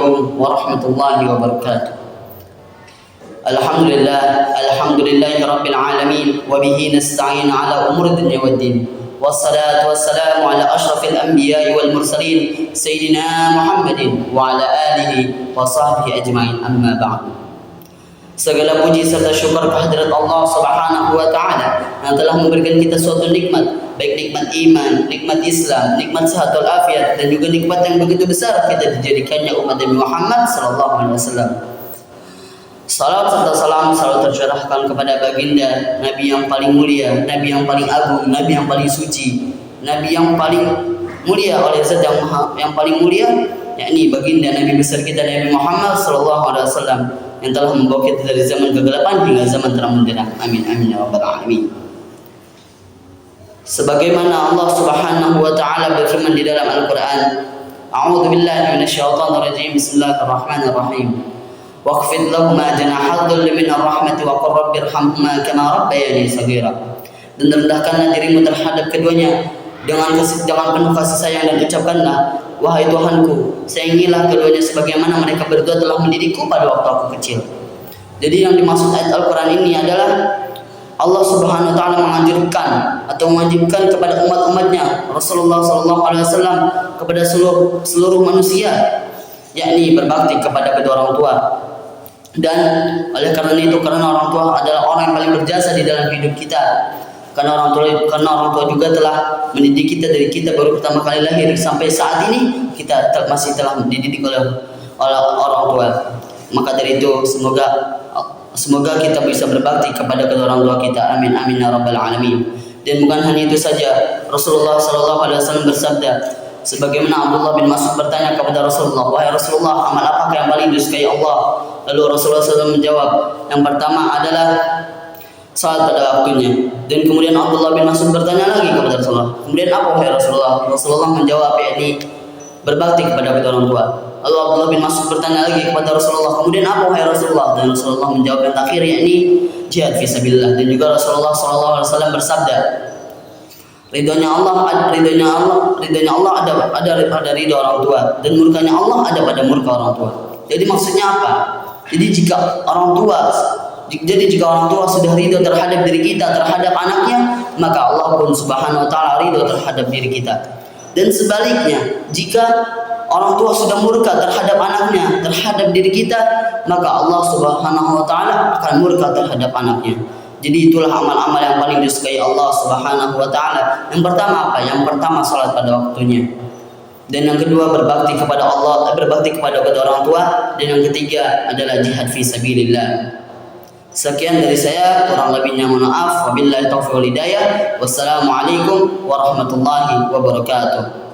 Assalamualaikum warahmatullahi wabarakatuh. Alhamdulillahi rabbil alamin wa bihi nasta'in ala umuri dunya waddin. Wassalatu wassalamu ala asyrafil anbiya'i wal mursalin sayyidina Muhammadin wa ala alihi wa sahbihi ajma'in, amma ba'du. Segala puji serta syukur kehadirat Allah Subhanahu wa taala yang telah memberikan kita suatu nikmat, baik nikmat iman, nikmat Islam, nikmat sehat wal afiat, dan juga nikmat yang begitu besar kita dijadikannya umat Nabi Muhammad sallallahu alaihi wasallam. Salam serta salam selalu tercurahkan kepada baginda Nabi yang paling mulia, Nabi yang paling agung, Nabi yang paling suci, Nabi yang paling mulia oleh Zat yang paling mulia, yakni baginda Nabi besar kita Nabi Muhammad sallallahu alaihi wasallam yang telah membawa kita dari zaman kegelapan hingga zaman terang benderang. Amin amin ya rabbal alamin. Sebagaimana Allah Subhanahu wa taala berfirman di dalam Al-Qur'an, A'udzu billahi minasyaitonir rajim. Bismillahirrahmanirrahim. Waqfid lahuma janaha dhulli minar rahmati wa qur rabbirhamhuma kama rabbayani shaghira. Dan rendahkanlah dirimu terhadap keduanya dengan penuh kasih sayang, dan ucapkanlah, wahai Tuhanku, sayangilah keduanya sebagaimana mereka berdua telah mendidikku pada waktu aku kecil. Jadi yang dimaksud ayat Al-Quran ini adalah Allah Subhanahu wa taala menganjurkan atau mewajibkan kepada umat-umatnya Rasulullah sallallahu alaihi wasallam, kepada seluruh manusia, yakni berbakti kepada kedua orang tua. Dan oleh karena itu, karena orang tua adalah orang yang paling berjasa di dalam hidup kita. Karena orang tua juga telah mendidik kita dari kita baru pertama kali lahir sampai saat ini kita masih telah dididik oleh orang tua. Maka dari itu semoga kita bisa berbakti kepada kedua orang tua kita. Amin amin ya rabbal alamin. Dan bukan hanya itu saja, Rasulullah sallallahu alaihi wasallam bersabda, sebagaimana Abdullah bin Mas'ud bertanya kepada Rasulullah, wahai Rasulullah, amal apakah yang paling disukai Allah? Lalu Rasulullah SAW menjawab, yang pertama adalah salat pada waktunya. Dan kemudian Abdullah bin Mas'ud bertanya lagi kepada Rasulullah, kemudian apa wahai Rasulullah? Rasulullah menjawab, yakni berbakti kepada kedua orang tua. Lalu Abdullah bin Mas'ud bertanya lagi kepada Rasulullah, kemudian apa wahai Rasulullah? Dan Rasulullah menjawab yang terakhir, yakni jihad fisabilillah. Dan juga Rasulullah SAW bersabda, ridhonya Allah ada ridho orang tua, dan murkanya Allah ada pada murka orang tua. Jadi maksudnya apa? Jadi jika orang tua sudah ridho terhadap diri kita, terhadap anaknya, maka Allah pun Subhanahu wa taala ridho terhadap diri kita. Dan sebaliknya, jika orang tua sudah murka terhadap anaknya, terhadap diri kita, maka Allah Subhanahu wa taala akan murka terhadap anaknya. Jadi itulah amal-amal yang paling disukai Allah Subhanahu wa taala. Yang pertama apa? Yang pertama salat pada waktunya. Dan yang kedua berbakti kepada Allah, berbakti kepada kedua orang tua. Dan yang ketiga adalah jihad fi sabilillah. Sekian dari saya, kurang lebihnya mohon maaf. Wabillahi taufiq wal hidayah. Wassalamualaikum warahmatullahi wabarakatuh.